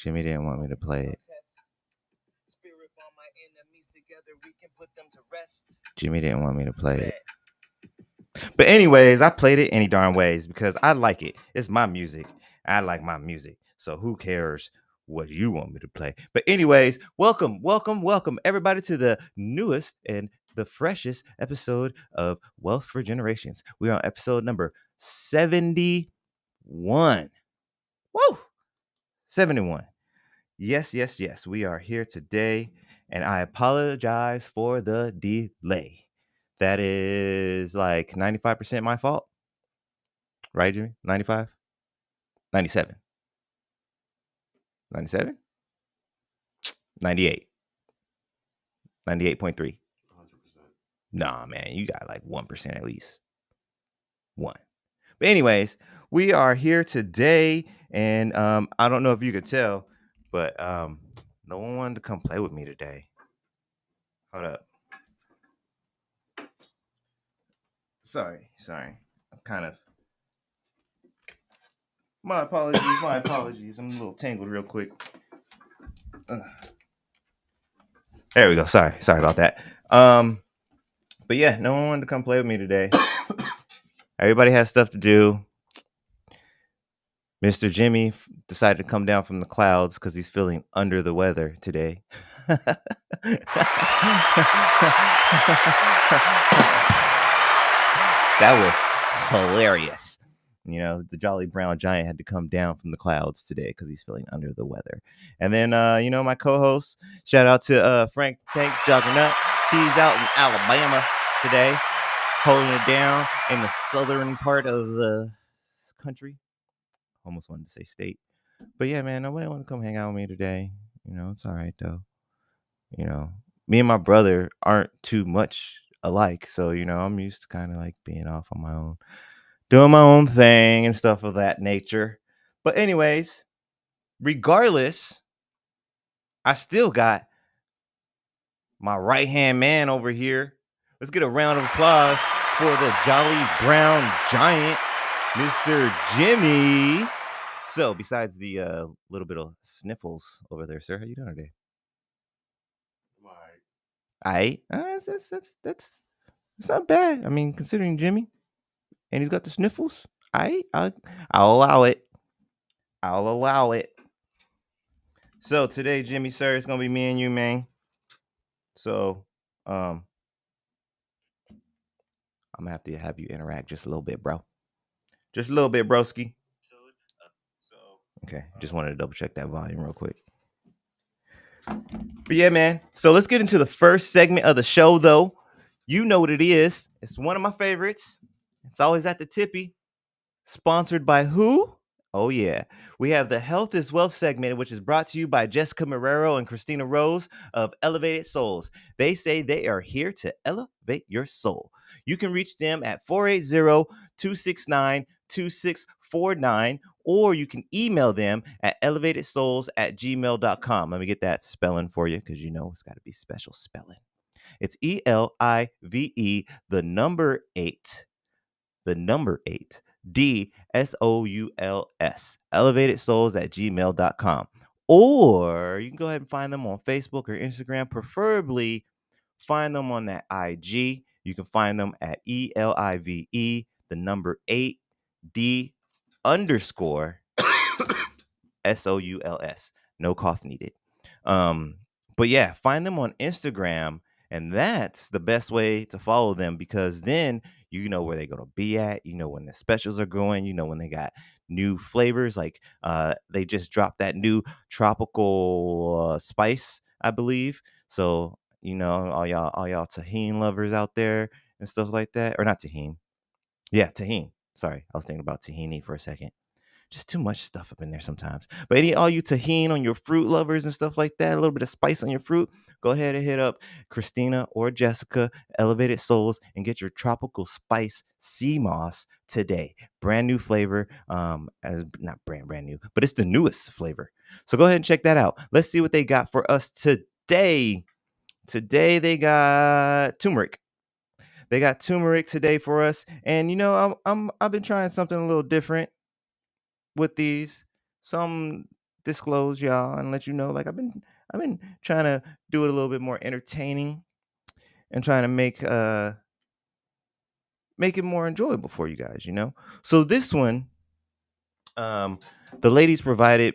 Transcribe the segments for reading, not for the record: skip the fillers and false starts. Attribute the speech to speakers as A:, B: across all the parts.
A: Jimmy didn't want me to play it. Jimmy didn't want me to play it. But anyways, I played it any darn ways because I like it. It's my music. I like my music. So who cares what you want me to play? But anyways, welcome everybody to the newest and the freshest episode of Wealth for Generations. We're on episode number 71. Woo! 71. Yes. We are here today, and I apologize for the delay. That is like 95% my fault. Right, Jimmy? 95? 97? 97? 98? 98.3?
B: 100%.
A: Nah, man, you got like 1% at least. 1. But anyways, we are here today, and I don't know if you could tell, but no one wanted to come play with me today. Hold up. Sorry. I'm kind of... My apologies. I'm a little tangled real quick. There we go. Sorry about that. But yeah, no one wanted to come play with me today. Everybody has stuff to do. Mr. Jimmy decided to come down from the clouds because he's feeling under the weather today. That was hilarious. You know, the Jolly Brown Giant had to come down from the clouds today because he's feeling under the weather. And then, my co-host, shout out to Frank Tank Juggernaut. He's out in Alabama today, holding it down in the southern part of the country. Almost wanted to say state. But yeah, man, nobody want to come hang out with me today. You know, it's all right, though. You know, me and my brother aren't too much alike. So, I'm used to kind of like being off on my own, doing my own thing and stuff of that nature. But anyways, regardless, I still got my right-hand man over here. Let's get a round of applause for the Jolly Brown Giant, Mr. Jimmy. So, besides the little bit of sniffles over there, sir, how you doing today?
B: All right.
A: That's not bad. I mean, considering Jimmy, and he's got the sniffles. I'll allow it. I'll allow it. So today, Jimmy, sir, it's gonna be me and you, man. So, I'm gonna have you interact just a little bit, bro. Just a little bit, broski. Okay, just wanted to double check that volume real quick. But yeah, man. So let's get into the first segment of the show, though. You know what it is. It's one of my favorites. It's always at the tippy. Sponsored by who? Oh, yeah. We have the Health is Wealth segment, which is brought to you by Jessica Marrero and Christina Rose of Elevated Souls. They say they are here to elevate your soul. You can reach them at 480-269-2649, or you can email them at elevatedsouls@gmail.com. Let me get that spelling for you because it's got to be special spelling. It's ELIVE, the number 8, DSOULS, elevatedsouls@gmail.com. Or you can go ahead and find them on Facebook or Instagram. Preferably find them on that IG. You can find them at ELIVE, the number 8, D_SOULS. No cough needed. But yeah, find them on Instagram, and that's the best way to follow them because then you know where they're going to be at. You know when the specials are going. You know when they got new flavors. Like they just dropped that new tropical spice, I believe. So all y'all tahini lovers out there and stuff like that, or not tahini. Yeah, tahini. Sorry, I was thinking about tahini for a second. Just too much stuff up in there sometimes. But all you tahini on your fruit lovers and stuff like that, a little bit of spice on your fruit, go ahead and hit up Christina or Jessica, Elevated Souls, and get your tropical spice sea moss today. Brand new flavor. As not brand new, but it's the newest flavor. So go ahead and check that out. Let's see what they got for us today. Today they got turmeric. They got turmeric today for us. And I've been trying something a little different with these. So I'm disclose y'all and let you know, like I've been trying to do it a little bit more entertaining and trying to make it more enjoyable for you guys, you know? So this one, um, the ladies provided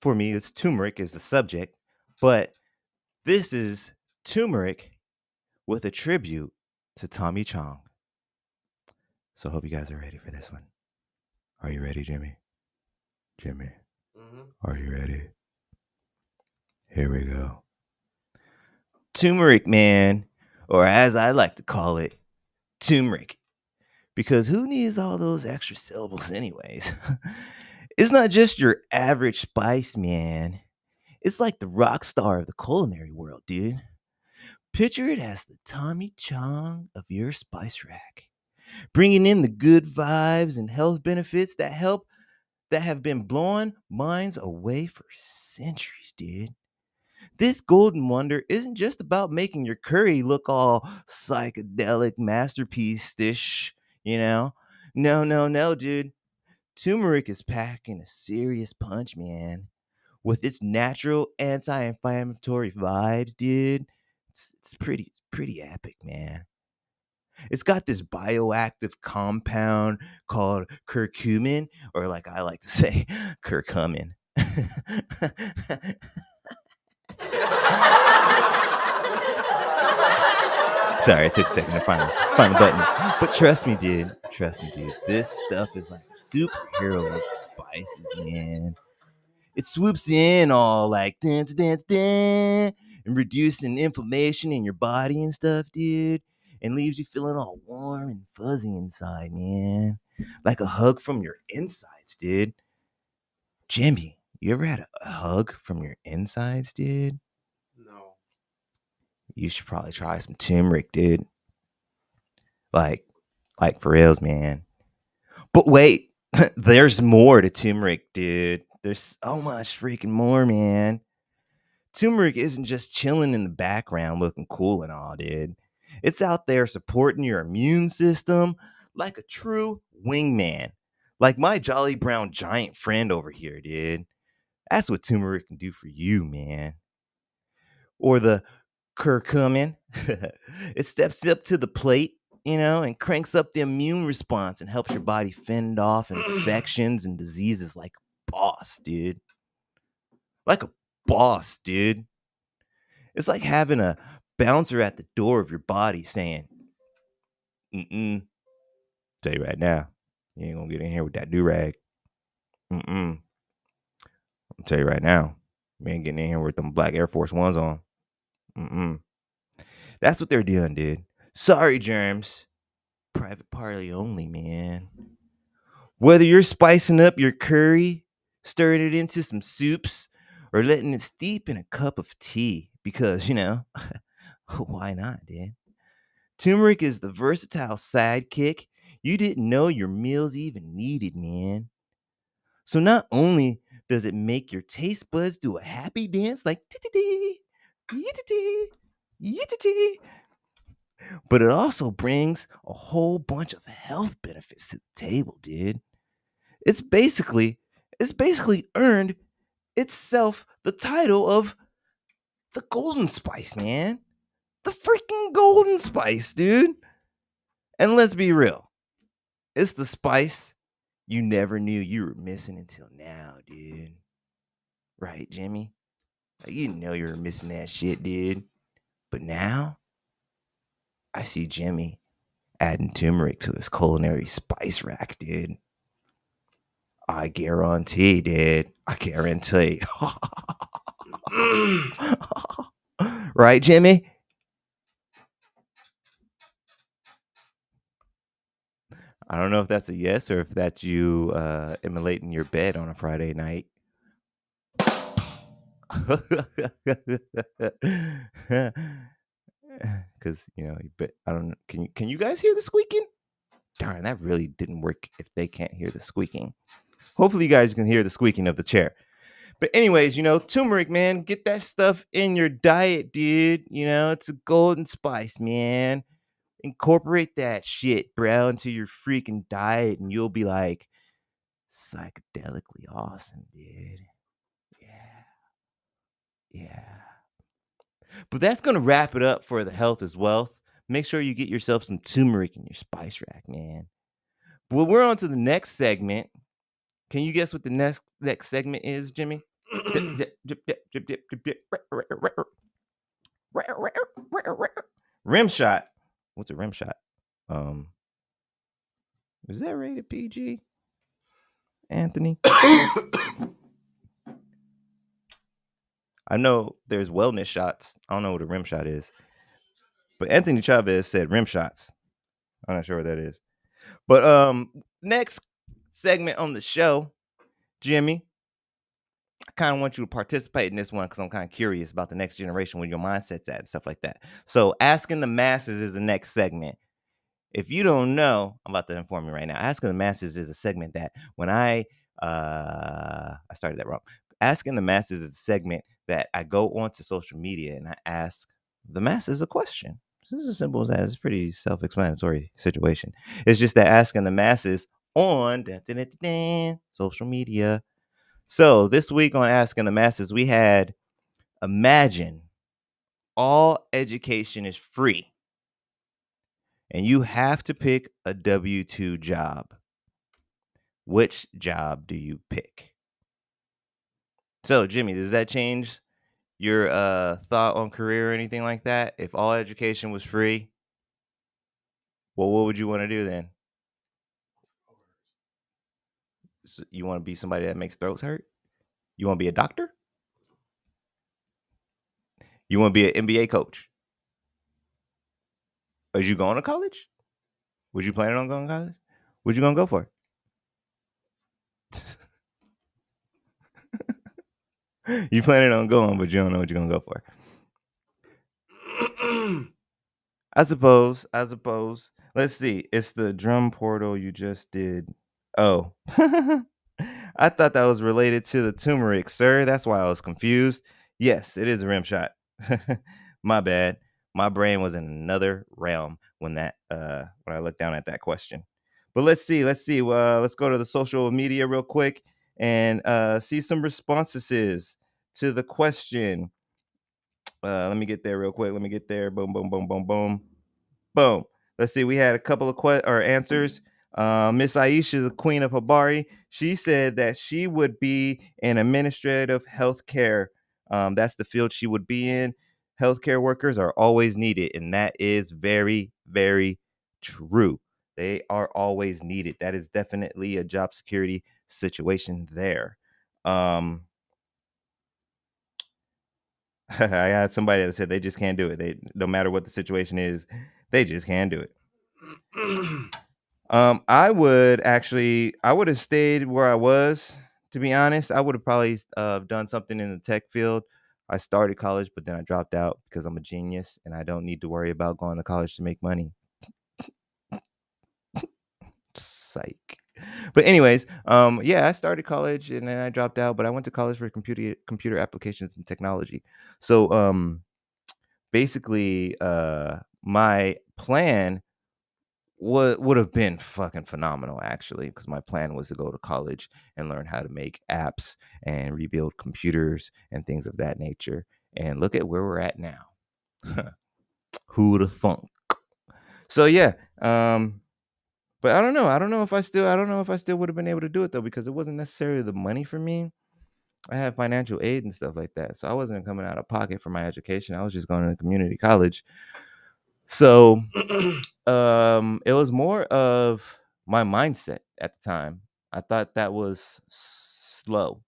A: for me, it's turmeric is the subject, but this is turmeric with a tribute to Tommy Chong. So hope you guys are ready for this one. Are you ready, Jimmy? Jimmy, are you ready? Here we go. Turmeric, man, or as I like to call it, turmeric. Because who needs all those extra syllables, anyways? It's not just your average spice, man. It's like the rock star of the culinary world, dude. Picture it as the Tommy Chong of your spice rack, bringing in the good vibes and health benefits that have been blowing minds away for centuries, dude. This golden wonder isn't just about making your curry look all psychedelic masterpiece dish, you know? No, no, no, dude. Turmeric is packing a serious punch, man. With its natural anti-inflammatory vibes, dude. It's pretty epic, man. It's got this bioactive compound called curcumin, or like I like to say, curcumin. Sorry, it took a second to find the button. But trust me, dude. Trust me, dude. This stuff is like a superhero of spices, man. It swoops in all like dun, dun, dun, dun, and reducing inflammation in your body and stuff, dude. And leaves you feeling all warm and fuzzy inside, man. Like a hug from your insides, dude. Jimmy, you ever had a hug from your insides, dude?
B: No.
A: You should probably try some turmeric, dude. Like, like for reals, man. But wait, there's more to turmeric, dude. There's so much freaking more, man. Turmeric isn't just chilling in the background looking cool and all, dude. It's out there supporting your immune system like a true wingman. Like my jolly brown giant friend over here, dude. That's what turmeric can do for you, man. Or the curcumin. It steps up to the plate, you know, and cranks up the immune response and helps your body fend off infections and diseases like a boss, dude. Like a boss, dude. It's like having a bouncer at the door of your body saying, mm-mm, tell you right now, you ain't gonna get in here with that do-rag. Mm-mm. I'll tell you right now, you ain't getting in here with them black Air Force Ones on. Mm-mm. That's what they're doing, dude. Sorry, germs. Private party only, man. Whether you're spicing up your curry, stirring it into some soups, or letting it steep in a cup of tea, because, you know, why not, dude? Turmeric is the versatile sidekick you didn't know your meals even needed, man. So not only does it make your taste buds do a happy dance like tee yee yee, but it also brings a whole bunch of health benefits to the table, dude. It's basically it's basically earned itself the title of the golden spice, man. The freaking golden spice, dude. And let's be real. It's the spice you never knew you were missing until now, dude. Right, Jimmy? Like, you didn't know you were missing that shit, dude. But now, I see Jimmy adding turmeric to his culinary spice rack, dude. I guarantee, dude. I guarantee. Right, Jimmy? I don't know if that's a yes or if that's you emulating your bed on a Friday night. Because but I don't know. Can you guys hear the squeaking? Darn, that really didn't work if they can't hear the squeaking. Hopefully, you guys can hear the squeaking of the chair. But anyways, turmeric, man, get that stuff in your diet, dude. It's a golden spice, man. Incorporate that shit, bro, into your freaking diet, and you'll be like psychedelically awesome, dude. Yeah. Yeah. But that's gonna wrap it up for the health is wealth. Make sure you get yourself some turmeric in your spice rack, man. Well, we're on to the next segment. Can you guess what the next segment is, Jimmy? Dip, dip, dip, dip, dip, dip, dip, dip. Rim shot. What's a rim shot? Um, is that rated PG, Anthony? I know there's wellness shots. I don't know what a rim shot is. But Anthony Chavez said rim shots. I'm not sure what that is. But next segment on the show, Jimmy, I kind of want you to participate in this one because I'm kind of curious about the next generation, where your mindset's at and stuff like that. So asking the masses is the next segment. If you don't know, I'm about to inform you right now. Asking the masses is a segment that when I started that wrong. Asking the masses is a segment that I go onto social media and I ask the masses a question. This is as simple as that. It's a pretty self-explanatory situation. It's just that asking the masses on social media. So this week on Asking the Masses, we had imagine all education is free and you have to pick a W-2 job. Which job do you pick? So, Jimmy, does that change your thought on career or anything like that? If all education was free, well, what would you want to do then? So you want to be somebody that makes throats hurt? You want to be a doctor? You want to be an NBA coach? Are you going to college? Was you planning on going to college? What you gonna go for? You planning on going, but you don't know what you're gonna go for. I suppose. I suppose. Let's see. It's the drum portal you just did. Oh. I thought that was related to the turmeric, sir. That's why I was confused. Yes, it is a rim shot. My bad. My brain was in another realm when I looked down at that question. But let's see. Let's see. Let's go to the social media real quick and see some responses to the question. Let me get there real quick. Let me get there. Boom, boom, boom, boom, boom. Boom. Let's see. We had a couple of answers. Miss Iesha, the queen of Habari, she said that she would be in administrative healthcare. That's the field she would be in. Healthcare workers are always needed, and that is very, very true. They are always needed. That is definitely a job security situation there. I had somebody that said they just can't do it. They no matter what the situation is, they just can't do it. I would have stayed where I was. To be honest, I would have probably done something in the tech field. I started college, but then I dropped out because I'm a genius and I don't need to worry about going to college to make money. Psych. But anyways, yeah, I started college and then I dropped out, but I went to college for computer applications and technology. So basically my plan would have been fucking phenomenal actually, because my plan was to go to college and learn how to make apps and rebuild computers and things of that nature. And look at where we're at now. Who would have thunk? So yeah, but I don't know if I still would have been able to do it though, because it wasn't necessarily the money for me. I had financial aid and stuff like that, so I wasn't coming out of pocket for my education. I was just going to community college. So it was more of my mindset at the time. I thought that was slow.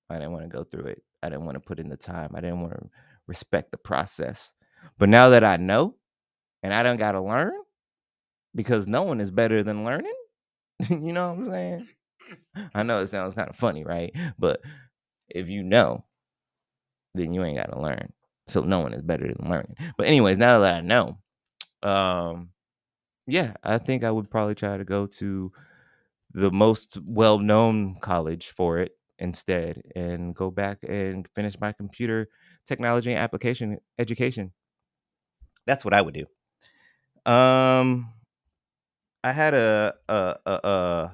A: I didn't want to go through it. I didn't want to put in the time. I didn't want to respect the process. But now that I know and I don't got to learn, because no one is better than learning. You know what I'm saying? I know it sounds kind of funny, right? But if you know, then you ain't got to learn. So no one is better than learning. But anyways, now that I know, um, yeah, I think I would probably try to go to the most well-known college for it instead and go back and finish my computer technology and application education. That's what I would do. Um, I had a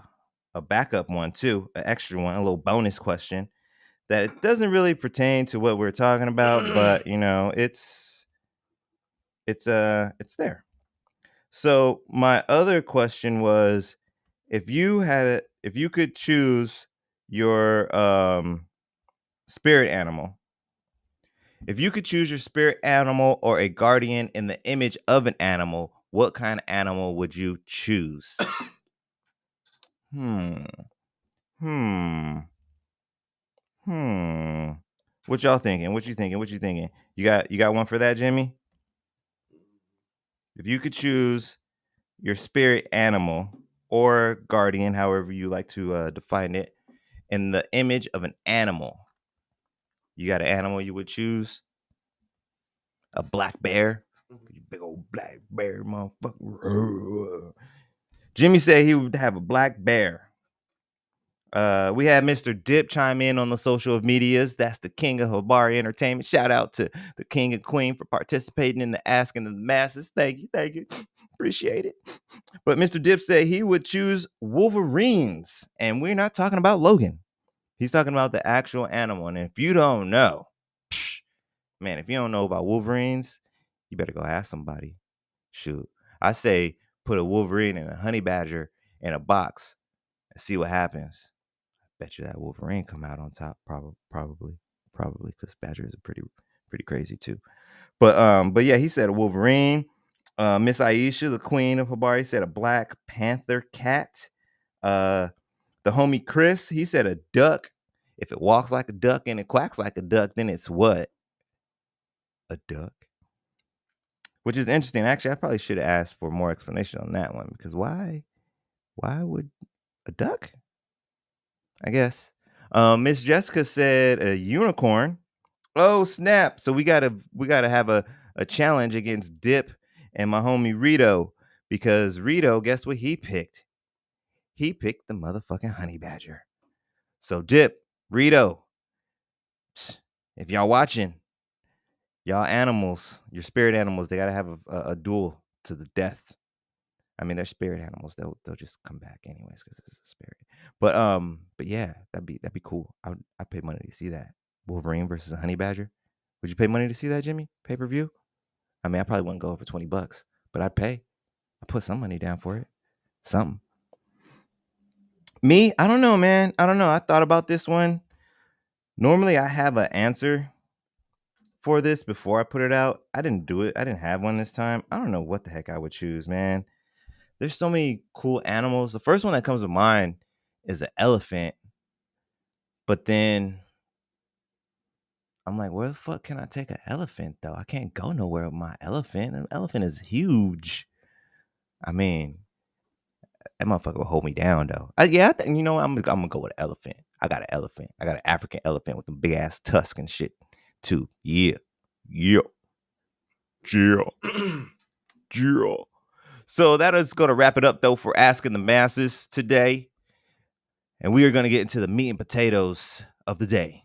A: backup one too, an extra one, a little bonus question. that it doesn't really pertain to what we're talking about, but it's there. So my other question was, if you could choose your spirit animal, if you could choose your spirit animal or a guardian in the image of an animal, what kind of animal would you choose? Hmm. Hmm. Hmm. What y'all thinking? What you thinking? What you thinking? You got one for that, Jimmy? If you could choose your spirit animal or guardian, however you like to define it, in the image of an animal, you got an animal you would choose? A black bear? You big old black bear, motherfucker. Jimmy said he would have a black bear. We had Mr. Dip chime in on the social medias. That's the king of Habari Entertainment. Shout out to the king and queen for participating in the asking of the masses. Thank you, thank you. Appreciate it. But Mr. Dip said he would choose Wolverines, and we're not talking about Logan. He's talking about the actual animal. And if you don't know, man, if you don't know about Wolverines, you better go ask somebody. Shoot, I say put a Wolverine and a honey badger in a box and see what happens. Bet you that Wolverine come out on top, probably, because badgers are pretty crazy too. But yeah, he said a Wolverine. Miss Iesha, the queen of Habari, said a Black Panther cat. Uh, the homie Chris, he said a duck. If it walks like a duck and it quacks like a duck, then it's what? A duck. Which is interesting. Actually, I probably should have asked for more explanation on that one because why? Why would a duck? I guess. Miss Jessica said a unicorn. Oh snap! So we gotta have a challenge against Dip and my homie Rito because Rito, guess what he picked? He picked the motherfucking honey badger. So Dip, Rito, if y'all watching, y'all animals, your spirit animals, they gotta have a duel to the death. I mean, they're spirit animals. They'll just come back anyways because it's a spirit. But yeah, that'd be cool. I'd pay money to see that. Wolverine versus a honey badger. Would you pay money to see that, Jimmy? Pay per view? I mean, I probably wouldn't go for $20, but I'd pay. I put some money down for it. Something. Me, I don't know, man. I don't know. I thought about this one. Normally, I have an answer for this before I put it out. I didn't do it. I didn't have one this time. I don't know what the heck I would choose, man. There's so many cool animals. The first one that comes to mind is an elephant. But then I'm like, where the fuck can I take an elephant though? I can't go nowhere with my elephant. An elephant is huge. I mean, that motherfucker will hold me down though. Yeah, I think you know what? I'm gonna go with an elephant. I got an elephant. I got an African elephant with them big ass tusks and shit too. Yeah, yeah, yeah, yeah. So that is gonna wrap it up though for asking the masses today, and we are gonna get into the meat and potatoes of the day.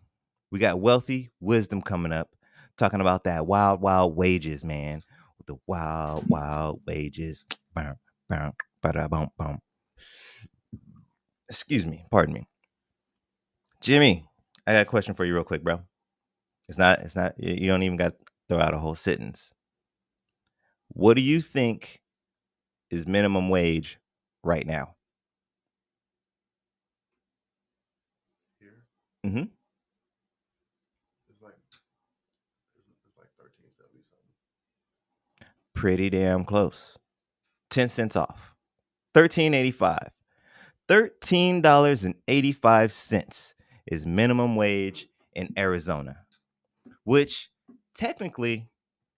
A: We got wealthy wisdom coming up, talking about that wild, wild wages, man. With the wild, wild wages. Bum, bum, ba-da-bum, bum. Excuse me, pardon me. Jimmy, I got a question for you real quick, bro. It's not, you don't even got to throw out a whole sentence. What do you think is minimum wage right now?
B: Here,
A: Mm-hmm.
B: it's like it's like 13.70 something.
A: Pretty damn close. 10 cents off. 13.85. $13.85 is minimum wage in Arizona, which technically,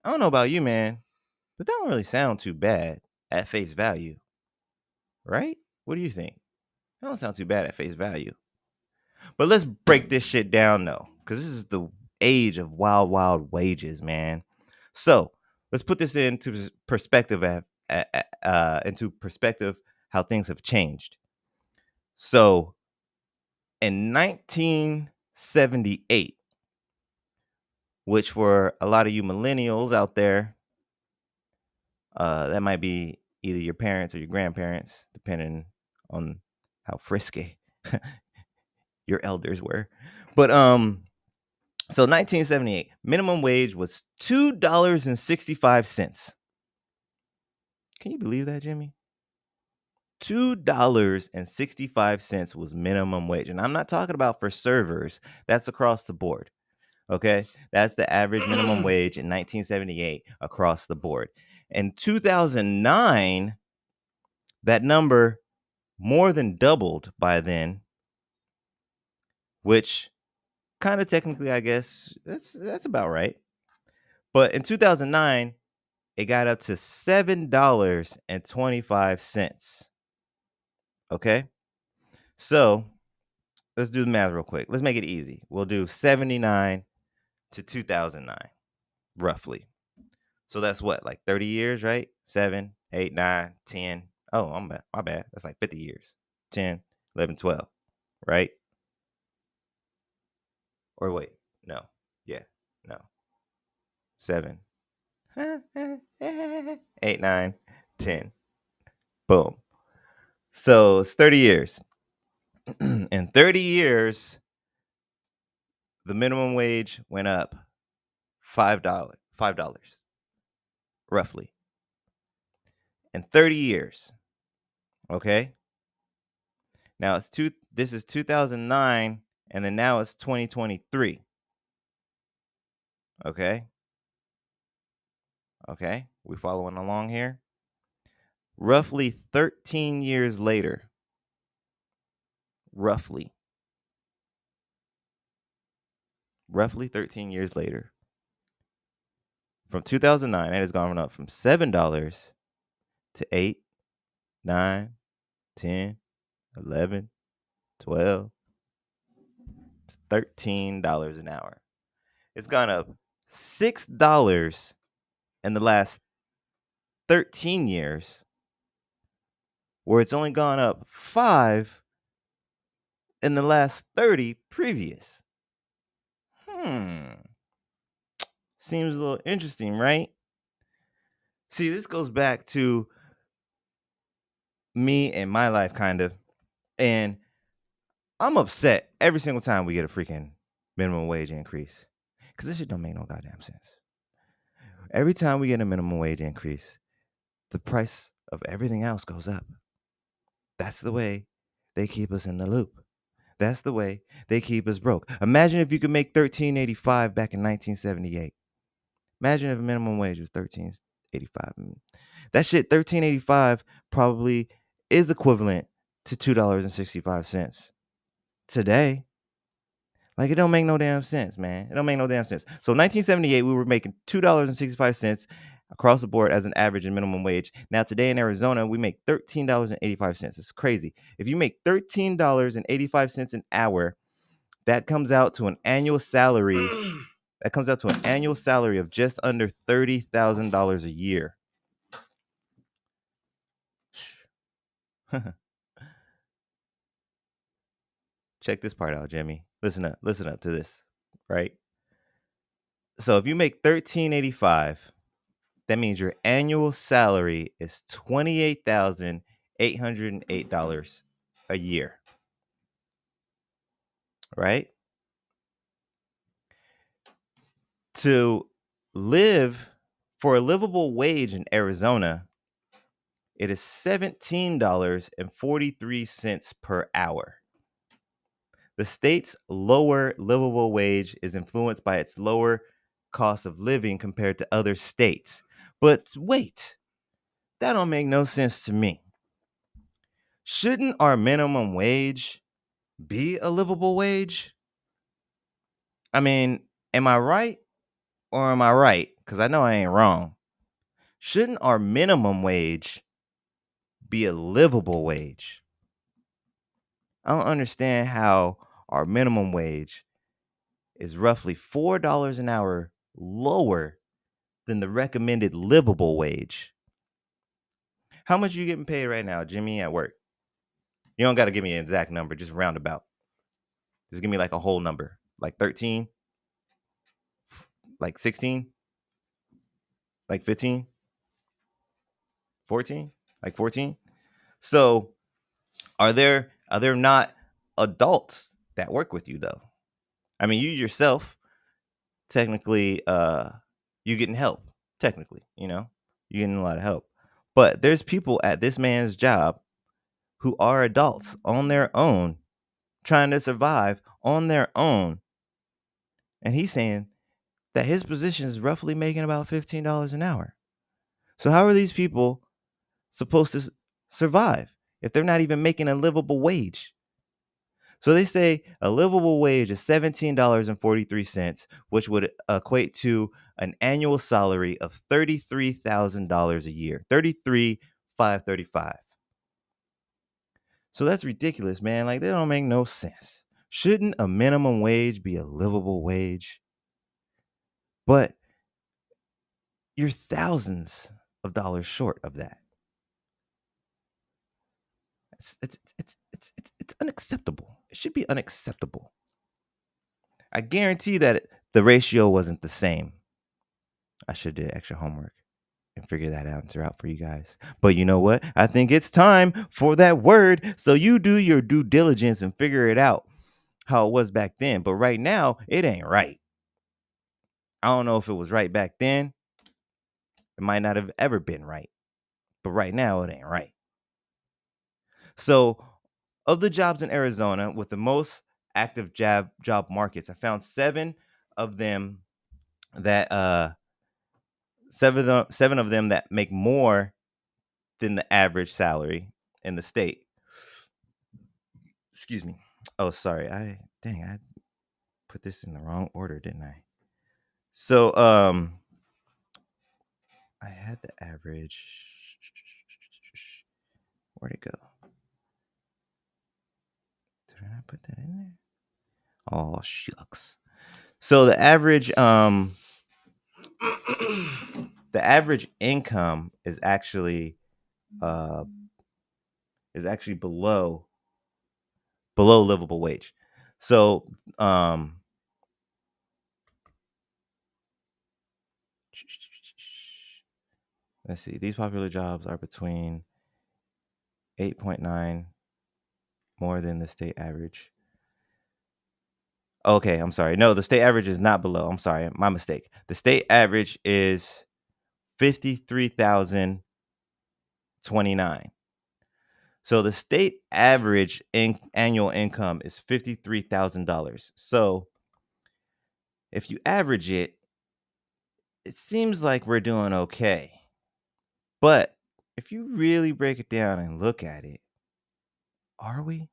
A: I don't know about you, man, but that don't really sound too bad at face value, right? What do you think? That don't sound too bad at face value. But let's break this shit down though, because this is the age of wild, wild wages, man. So let's put this into perspective into perspective how things have changed. So in 1978, which for a lot of you millennials out there, that might be either your parents or your grandparents, depending on how frisky your elders were. But so 1978, minimum wage was $2.65. Can you believe that, Jimmy? $2.65 was minimum wage. And I'm not talking about for servers. That's across the board. Okay? That's the average minimum wage in 1978 across the board. In 2009, that number more than doubled by then, which kind of technically, I guess, that's about right. But in 2009, it got up to $7.25. Okay? So, let's do the math real quick. Let's make it easy. We'll do 79 to 2009, roughly. So that's what, like 30 years, right? 7, 8, 9, 10. Oh, my bad. That's like 50 years. 10, 11, 12, right? Or wait, no. Yeah, no. 7, 8, 9, 10. Boom. So it's 30 years. In 30 years, the minimum wage went up $5, roughly. In 30 years. Okay? Now this is 2009 and then now it's 2023. Okay? Okay? We following along here? Roughly 13 years later. Roughly 13 years later. From 2009, it has gone up from $7 to 8, 9, 10, 11, 12, to $13 an hour. It's gone up $6 in the last 13 years, where it's only gone up 5 in the last 30 previous. Seems a little interesting, right? See, this goes back to me and my life, kind of. And I'm upset every single time we get a freaking minimum wage increase. Because this shit don't make no goddamn sense. Every time we get a minimum wage increase, the price of everything else goes up. That's the way they keep us in the loop. That's the way they keep us broke. Imagine if you could make $13.85 back in 1978. Imagine if minimum wage was $13.85. That shit, $13.85, probably is equivalent to $2.65 today. Like, it don't make no damn sense, man. It don't make no damn sense. So 1978, we were making $2.65 across the board as an average and minimum wage. Now today in Arizona, we make $13.85. It's crazy. If you make $13.85 an hour, that comes out to an annual salary. That comes out to an annual salary of just under $30,000 a year. Check this part out, Jimmy. Listen up to this, right? So if you make $13.85, that means your annual salary is $28,808 a year, right? To live for a livable wage in Arizona, it is $17.43 per hour. The state's lower livable wage is influenced by its lower cost of living compared to other states. But wait, that don't make no sense to me. Shouldn't our minimum wage be a livable wage? I mean, am I right or am I right? Because I know I ain't wrong. Shouldn't our minimum wage be a livable wage? I don't understand how our minimum wage is roughly $4 an hour lower than the recommended livable wage. How much are you getting paid right now, Jimmy, at work? You don't got to give me an exact number, just roundabout. Just give me like a whole number, like 13, like 16, like 15, 14, like 14. So are there not adults that work with you though. I mean, you yourself technically you getting help technically, you're getting a lot of help. But there's people at this man's job who are adults on their own trying to survive on their own, and he's saying that his position is roughly making about $15 an hour. So how are these people supposed to survive if they're not even making a livable wage? So they say a livable wage is $17.43, which would equate to an annual salary of $33,000 a year. 33,535. So that's ridiculous, man. Like, they don't make no sense. Shouldn't a minimum wage be a livable wage? But you're thousands of dollars short of that. It's unacceptable. It should be unacceptable. I guarantee that the ratio wasn't the same. I should have did extra homework and figure that answer out for you guys. But you know what? I think it's time for that word. So you do your due diligence and figure it out how it was back then. But right now, it ain't right. I don't know if it was right back then. It might not have ever been right. But right now, it ain't right. So, of the jobs in Arizona with the most active job markets, I found seven of them that seven of them that make more than the average salary in the state. Excuse me. Oh, sorry. I put this in the wrong order, didn't I? So, I had the average. Where'd it go? Did I not put that in there? Oh, shucks. So the average income uh is actually below livable wage. So let's see. These popular jobs are between 8.9 more than the state average. Okay, I'm sorry. No, the state average is not below. I'm sorry. My mistake. The state average is 53,029. So the state average annual income is $53,000. So if you average it, it seems like we're doing okay. But if you really break it down and look at it, are we?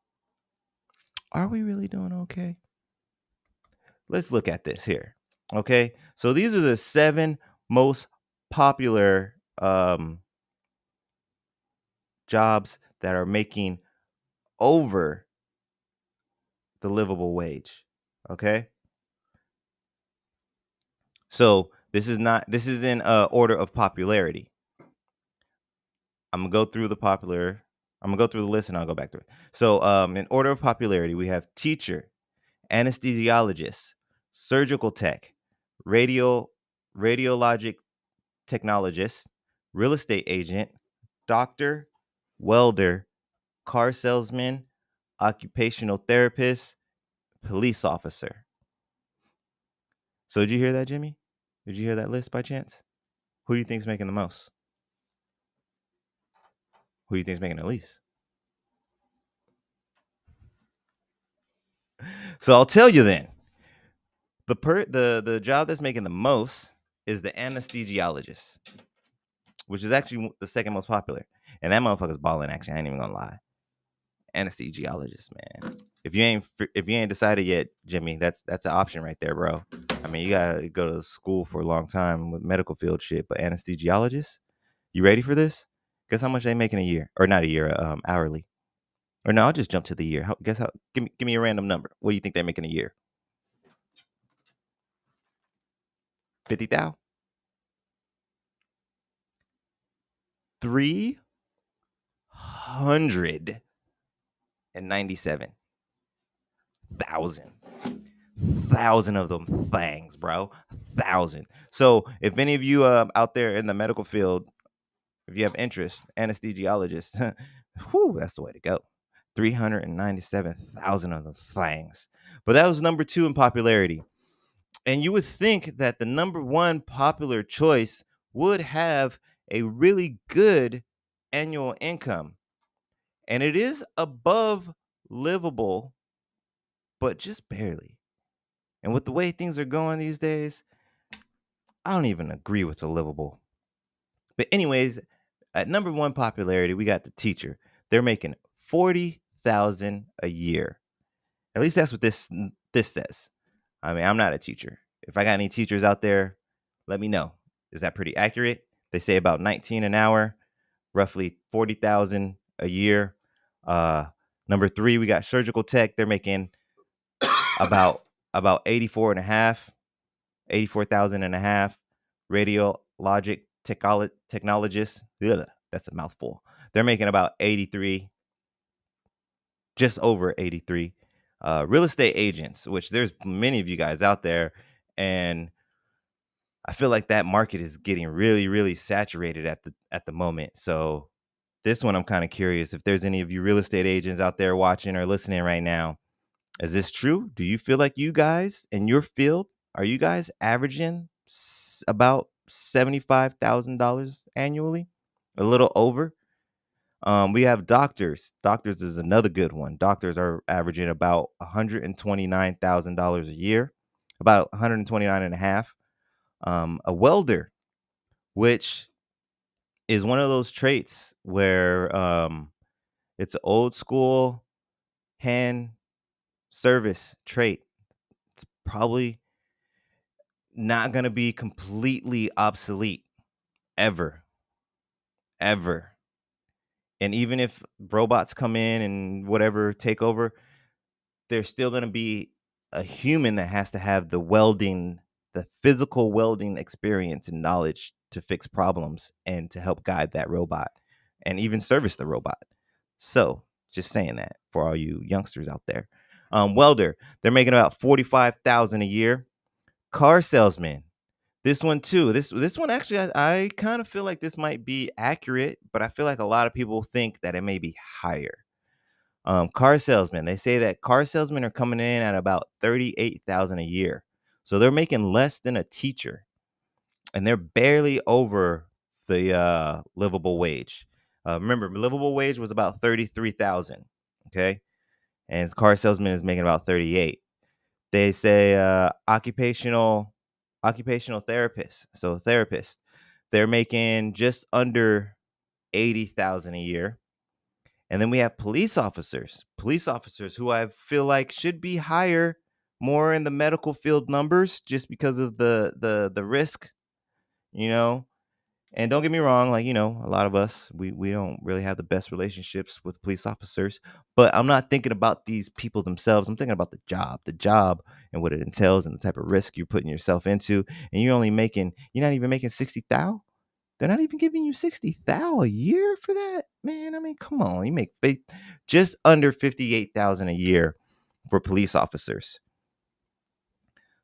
A: Are we really doing okay? Let's look at this here. Okay. So these are the seven most popular jobs that are making over the livable wage. Okay. So this is in order of popularity. I'm gonna go through the list and I'll go back to it. So in order of popularity, we have teacher, anesthesiologist, surgical tech, radio radiologic technologist, real estate agent, doctor, welder, car salesman, occupational therapist, police officer. So did you hear that, Jimmy? Did you hear that list by chance? Who do you think's making the most? Who do you think's making the least? So I'll tell you then. The job that's making the most is the anesthesiologist, which is actually the second most popular. And that motherfucker's balling. Actually, I ain't even gonna lie. Anesthesiologist, man. If you ain't decided yet, Jimmy, that's an option right there, bro. I mean, you gotta go to school for a long time with medical field shit, but anesthesiologist, you ready for this? Guess how much they make in a year, or not a year, hourly? Or no, I'll just jump to the year. Guess how? Give me a random number. What do you think they're making a year? 50,000. 397,000. Thousand of them things, bro. 1,000. So if any of you out there in the medical field, if you have interest, anesthesiologist, whew, that's the way to go. 397,000 of the things. But that was number 2 in popularity. And you would think that the number 1 popular choice would have a really good annual income. And it is above livable, but just barely. And with the way things are going these days, I don't even agree with the livable. But anyways, at number 1 popularity, we got the teacher. They're making 40,000 a year. At least that's what this says. I mean, I'm not a teacher. If I got any teachers out there, let me know. Is that pretty accurate? They say about 19 an hour, roughly 40,000 a year. Uh Number 3, we got surgical tech. They're making about about 84 and a half, 84,000 and a half. Radiologic technologists, ugh, that's a mouthful. They're making about 83, just over 83. Real estate agents, which there's many of you guys out there, and I feel like that market is getting really, really saturated at the moment. So this one, I'm kind of curious if there's any of you real estate agents out there watching or listening right now. Is this true? Do you feel like you guys in your field are you guys averaging about $75,000 annually? A little over. We have doctors. Doctors is another good one. Doctors are averaging about $129,000 a year, about 129 and a half. A welder, which is one of those traits where it's an old school hand service trait. It's probably not going to be completely obsolete ever, ever. And even if robots come in and whatever take over, there's still going to be a human that has to have the physical welding experience and knowledge to fix problems and to help guide that robot and even service the robot. So, just saying that for all you youngsters out there. Welder, they're making about 45,000 a year. Car salesman, this one too. This one actually, I kind of feel like this might be accurate, but I feel like a lot of people think that it may be higher. Car salesmen, they say that car salesmen are coming in at about 38,000 a year. So they're making less than a teacher, and they're barely over the livable wage. Remember, livable wage was about 33,000. Okay, and car salesman is making about 38. They say occupational therapists. So therapists, they're making just under 80,000 a year. And then we have police officers who I feel like should be higher, more in the medical field numbers, just because of the risk, you know. And don't get me wrong, like, a lot of us, we don't really have the best relationships with police officers, but I'm not thinking about these people themselves. I'm thinking about the job and what it entails and the type of risk you're putting yourself into. And you're not even making 60,000. They're not even giving you 60,000 a year for that, man. I mean, come on, you make just under 58,000 a year for police officers.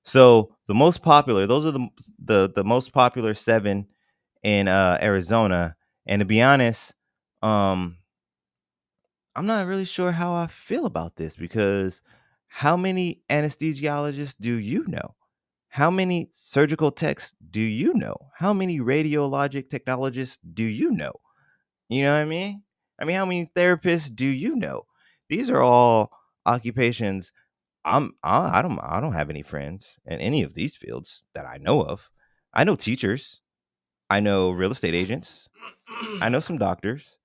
A: So the most popular, those are the most popular 7 in Arizona. And to be honest, um, I'm not really sure how I feel about this because how many anesthesiologists do you know? How many surgical techs do you know? How many radiologic technologists do you know? You know what I mean? I mean, how many therapists do you know? These are all occupations. I don't have any friends in any of these fields that I know of. I know teachers. I know real estate agents. I know some doctors.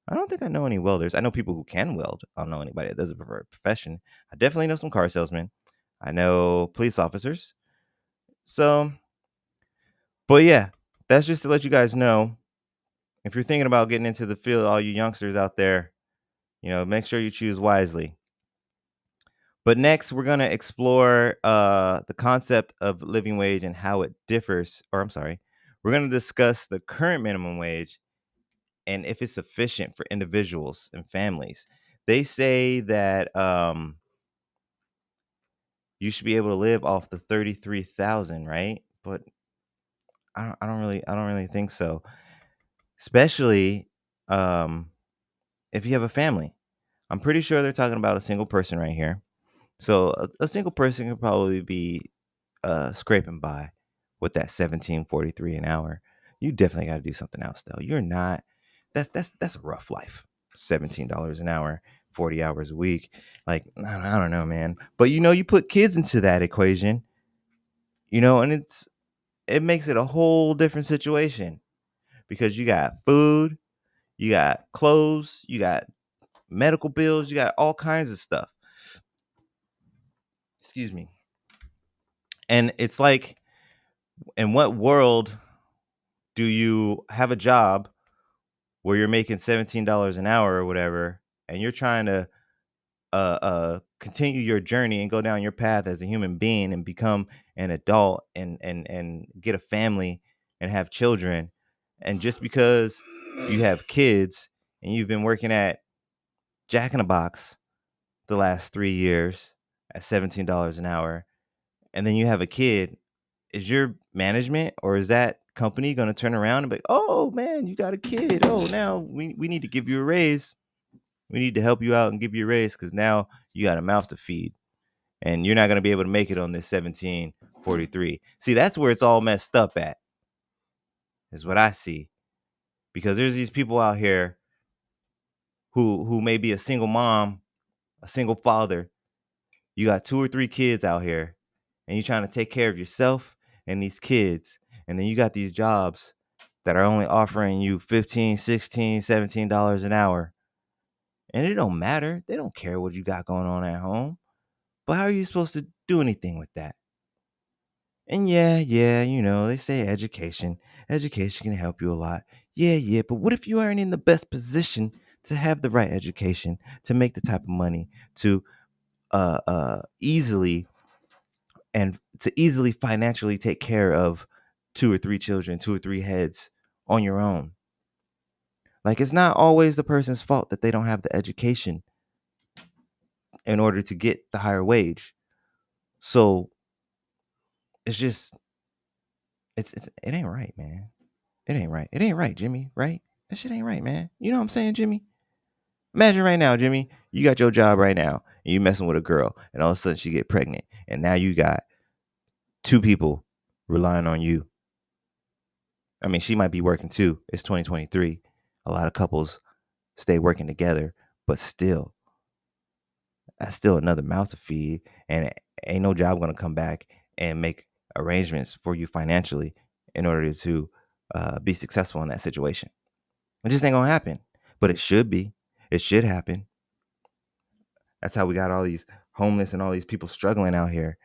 A: I don't think I know any welders. I know people who can weld. I don't know anybody that does it for a profession. I definitely know some car salesmen. I know police officers. So, but yeah, that's just to let you guys know if you're thinking about getting into the field, all you youngsters out there, make sure you choose wisely. But next, we're going to explore the concept of living wage and how it differs. Or, I'm sorry, we're going to discuss the current minimum wage and if it's sufficient for individuals and families. They say that you should be able to live off the 33,000, right? But I don't really think so. Especially if you have a family. I'm pretty sure they're talking about a single person right here. So a single person could probably be scraping by with that 17.43 an hour. You definitely got to do something else though. You're not. That's a rough life. $17 an hour, 40 hours a week. Like I don't know, man. But you put kids into that equation, and it makes it a whole different situation because you got food, you got clothes, you got medical bills, you got all kinds of stuff. Excuse me. And it's like, in what world do you have a job where you're making $17 an hour or whatever, and you're trying to continue your journey and go down your path as a human being and become an adult and get a family and have children, and just because you have kids and you've been working at Jack in a Box the last 3 years at $17 an hour, and then you have a kid, is your management or is that company going to turn around and be like, oh man, you got a kid, oh now we need to give you a raise, we need to help you out and give you a raise because now you got a mouth to feed and you're not going to be able to make it on this 17.43. See, that's where it's all messed up at, is what I see. Because there's these people out here who may be a single mom, a single father. You got 2 or 3 kids out here and you're trying to take care of yourself and these kids. And then you got these jobs that are only offering you 15, 16, $17 an hour. And it don't matter. They don't care what you got going on at home. But how are you supposed to do anything with that? And yeah, they say education. Education can help you a lot. Yeah, but what if you aren't in the best position to have the right education, to make the type of money, to easily and to easily financially take care of 2 or 3 children, 2 or 3 heads on your own? Like, it's not always the person's fault that they don't have the education in order to get the higher wage. So it's just it ain't right, man. It ain't right. It ain't right, Jimmy, right? That shit ain't right, man. You know what I'm saying, Jimmy? Imagine right now, Jimmy, you got your job right now and you messing with a girl and all of a sudden she get pregnant and now you got 2 people relying on you. I mean, she might be working too. It's 2023. A lot of couples stay working together, but still, that's still another mouth to feed. And ain't no job gonna come back and make arrangements for you financially in order to be successful in that situation. It just ain't gonna happen. But it should be. It should happen. That's how we got all these homeless and all these people struggling out here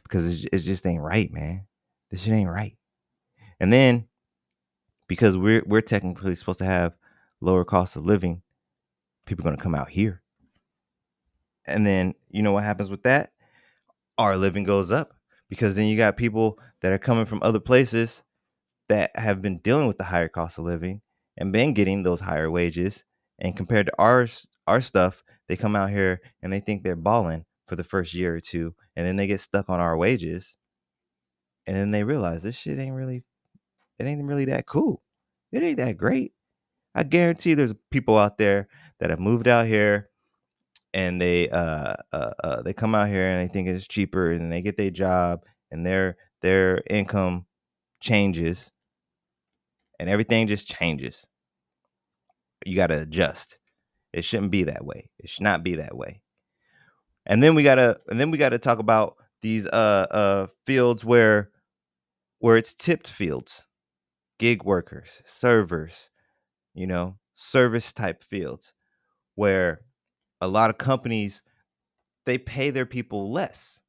A: because it just ain't right, man. This shit ain't right. And then because we're technically supposed to have lower cost of living, people are gonna come out here. And then you know what happens with that? Our living goes up because then you got people that are coming from other places that have been dealing with the higher cost of living and been getting those higher wages. And compared to our stuff, they come out here and they think they're balling for the first year or two, and then they get stuck on our wages, and then they realize this shit ain't really that cool. It ain't that great. I guarantee there's people out there that have moved out here and they come out here and they think it's cheaper and they get their job and their income changes and everything just changes. You got to adjust. It shouldn't be that way. It should not be that way. And then we gotta talk about these fields where it's tipped fields, gig workers, servers, service type fields where a lot of companies, they pay their people less.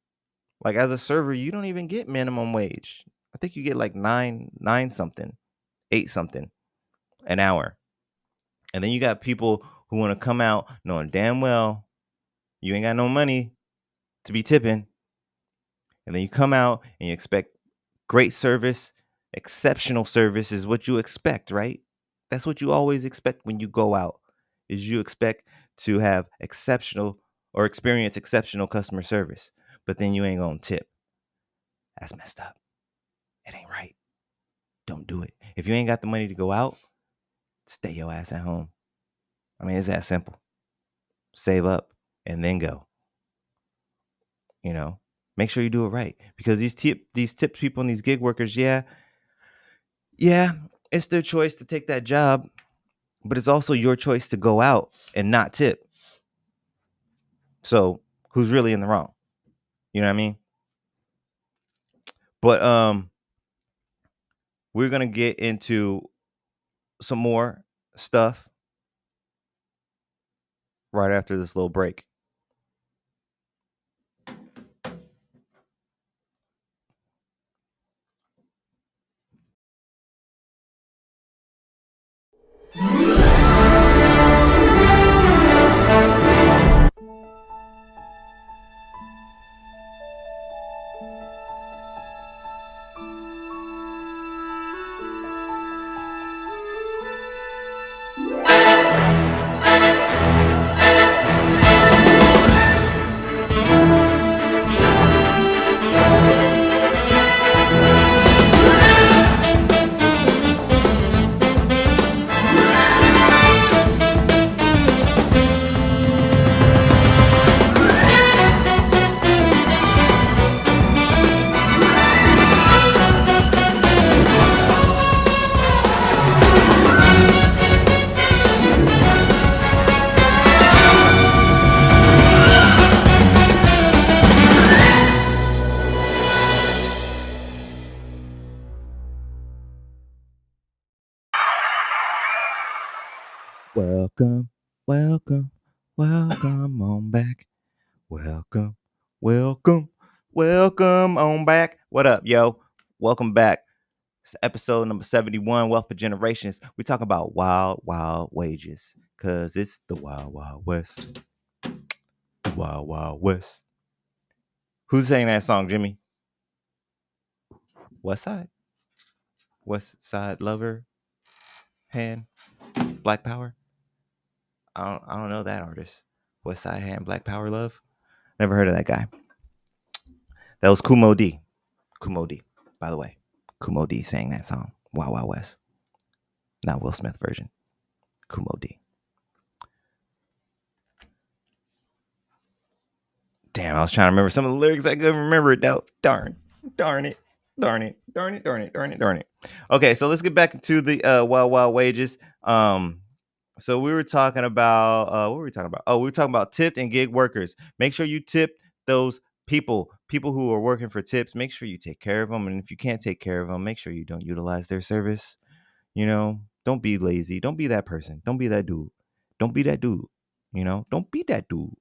A: Like as a server, you don't even get minimum wage. I think you get like nine something, 8 something an hour. And then you got people who want to come out knowing damn well you ain't got no money to be tipping. And then you come out and you expect great service, exceptional service is what you expect, right? That's what you always expect when you go out. Is you expect to have exceptional or experience exceptional customer service, but then you ain't gonna tip. That's messed up. It ain't right. Don't do it. If you ain't got the money to go out, stay your ass at home. I mean, it's that simple. Save up and then go. You know, make sure you do it right because these tip people and these gig workers, yeah, it's their choice to take that job, but it's also your choice to go out and not tip. So who's really in the wrong? You know what I mean? But we're gonna get into some more stuff right after this little break. Welcome, welcome, welcome on back. Welcome, welcome, welcome on back. What up, yo? Welcome back. It's episode number 71, Wealth for Generations. We talk about wild, wild wages. Cause it's the wild, wild west. The wild, wild west. Who's saying that song, Jimmy? West Side? West Side Lover? Hand? Black Power? I don't know that artist. West Side Hand, Black Power Love? Never heard of that guy. That was Kumo D. Kumo D, by the way. Kumo D sang that song, Wild Wild West. Not Will Smith version. Kumo D. Damn, I was trying to remember some of the lyrics. I couldn't remember it though. Darn it. Darn it. Darn it. Darn it. Darn it. Darn it. Darn it. Okay, so let's get back into the wild wild wages. So we were talking about what were we talking about? Oh, we were talking about tipped and gig workers. Make sure you tip those people who are working for tips. Make sure you take care of them, and if you can't take care of them, make sure you don't utilize their service. You know, don't be lazy. Don't be that person. Don't be that dude. Don't be that dude. You know, don't be that dude.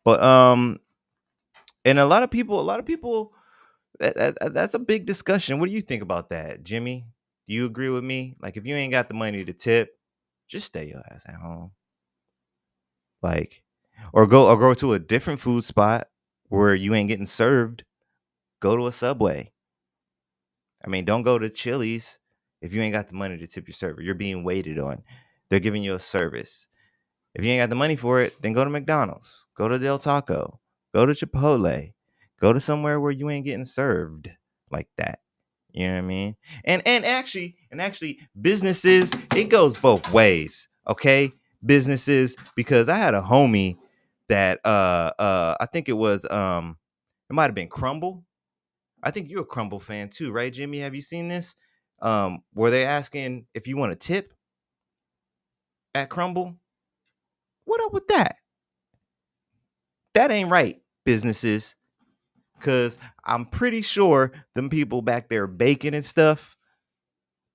A: But and a lot of people that's a big discussion. What do you think about that, Jimmy? Do you agree with me? Like if you ain't got the money to tip, just stay your ass at home. Like or go to a different food spot where you ain't getting served. Go to a Subway. I mean, don't go to Chili's if you ain't got the money to tip your server. You're being waited on. They're giving you a service. If you ain't got the money for it, then go to McDonald's, go to Del Taco, go to Chipotle, go to somewhere where you ain't getting served like that. You know what I mean? And actually, businesses, it goes both ways. Okay, businesses, because I had a homie that I think it might have been Crumble. I think you're a Crumble fan too, right, Jimmy? Have you seen this? Were they asking if you want a tip at Crumble? What up with that? That ain't right, businesses. Cause I'm pretty sure them people back there baking and stuff,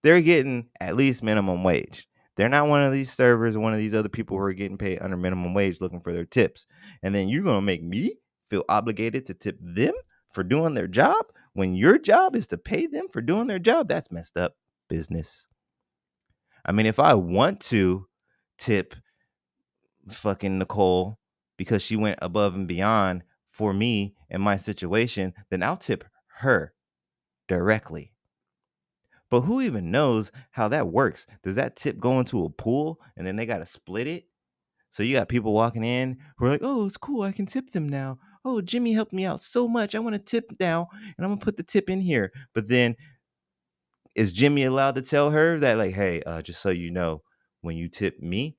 A: they're getting at least minimum wage. They're not one of these servers or one of these other people who are getting paid under minimum wage looking for their tips. And then you're gonna make me feel obligated to tip them for doing their job when your job is to pay them for doing their job. That's messed up, business. I mean, if I want to tip fucking Nicole because she went above and beyond for me and my situation, then I'll tip her directly. But who even knows how that works? Does that tip go into a pool and then they got to split it? So you got people walking in who are like, oh, it's cool. I can tip them now. Oh, Jimmy helped me out so much. I want to tip now and I'm going to put the tip in here. But then is Jimmy allowed to tell her that, like, hey, just so you know, when you tip me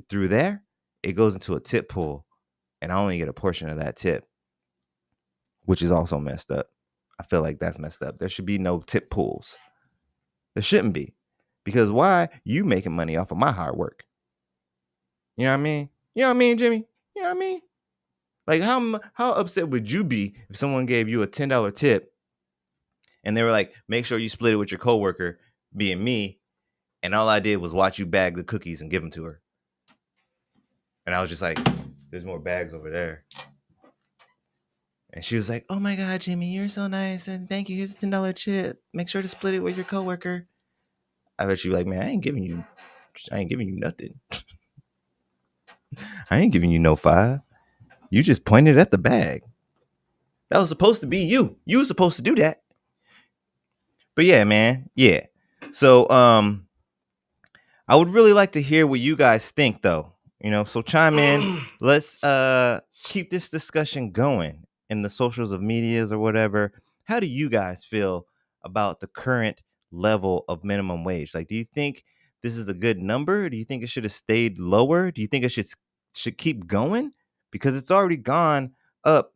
A: through there, it goes into a tip pool and I only get a portion of that tip. which is also messed up. I feel like that's messed up. There should be no tip pools. There shouldn't be. Because why? You making money off of my hard work. You know what I mean? You know what I mean, Jimmy? You know what I mean? Like how upset would you be if someone gave you a $10 tip and they were like, make sure you split it with your coworker, being me, and all I did was watch you bag the cookies and give them to her. And I was just like, there's more bags over there. And she was like, oh my God, Jimmy, you're so nice. And thank you. Here's a $10 chip. Make sure to split it with your coworker. I bet you like, man, I ain't giving you nothing. I ain't giving you no five. You just pointed at the bag. That was supposed to be you. You were supposed to do that. But yeah, man. Yeah. So I would really like to hear what you guys think though. So chime in. Let's keep this discussion going in the socials of medias or whatever. How do you guys feel about the current level of minimum wage? Like, do you think this is a good number? Do you think it should have stayed lower? Do you think it should keep going? Because it's already gone up.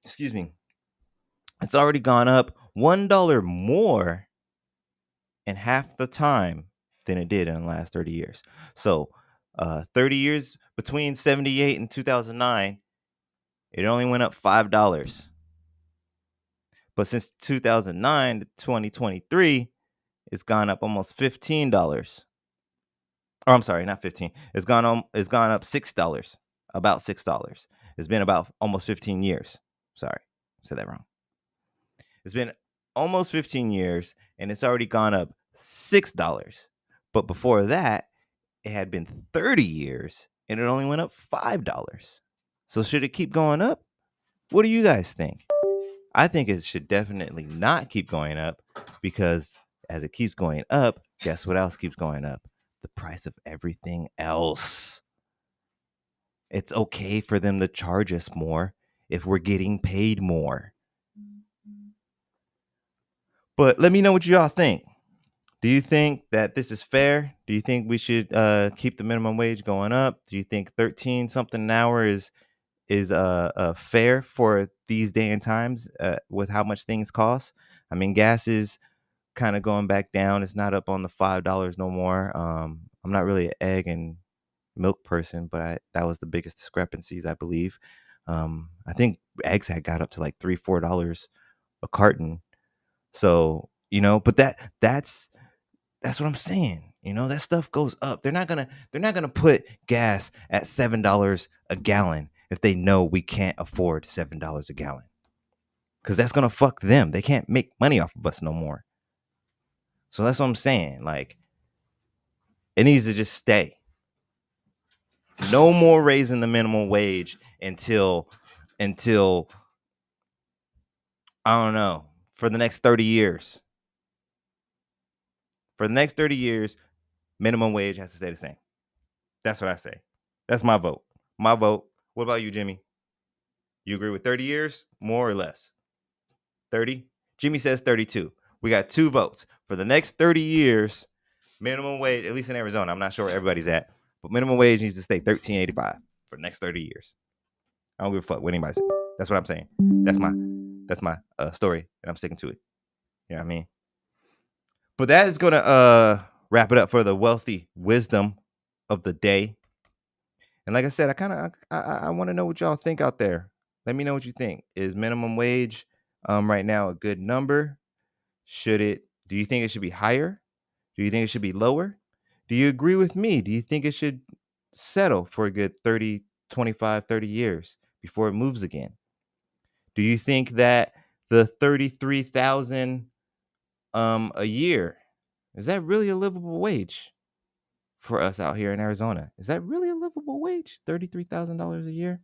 A: Excuse me. It's already gone up $1 more in half the time than it did in the last 30 years. So 30 years between 78 and 2009, it only went up $5. But since 2009 to 2023, it's gone up almost $15. Or I'm sorry, not 15. It's gone up $6, about $6. It's been about almost 15 years. Sorry, I said that wrong. It's been almost 15 years and it's already gone up $6. But before that, it had been 30 years and it only went up $5. So should it keep going up? What do you guys think? I think it should definitely not keep going up because as it keeps going up, guess what else keeps going up? The price of everything else. It's okay for them to charge us more if we're getting paid more. But let me know what y'all think. Do you think that this is fair? Do you think we should keep the minimum wage going up? Do you think 13 something an hour is fair for these day and times with how much things cost? I mean, gas is kind of going back down. It's not up on the $5 no more. I'm not really an egg and milk person, but that was the biggest discrepancies, I believe. I think eggs had got up to like $3-4 a carton. So but that's what I'm saying. That stuff goes up. They're not gonna put gas at $7 a gallon if they know we can't afford $7 a gallon. Cause that's gonna fuck them. They can't make money off of us no more. So that's what I'm saying. Like, it needs to just stay. No more raising the minimum wage until I don't know, for the next 30 years. For the next 30 years, minimum wage has to stay the same. That's what I say. That's my vote. My vote. What about you, Jimmy? You agree with 30 years, more or less? 30? Jimmy says 32. We got 2 votes. For the next 30 years, minimum wage, at least in Arizona, I'm not sure where everybody's at, but minimum wage needs to stay $13.85 for the next 30 years. I don't give a fuck what anybody says. That's what I'm saying. That's my story, and I'm sticking to it. You know what I mean? But that is gonna wrap it up for the wealthy wisdom of the day. And like I said, I want to know what y'all think out there. Let me know what you think. Is minimum wage right now a good number? Do you think it should be higher? Do you think it should be lower? Do you agree with me? Do you think it should settle for a good 30, 25, 30 years before it moves again? Do you think that the 33,000 a year, is that really a livable wage for us out here in Arizona? Is that really a livable wage? $33,000 a year?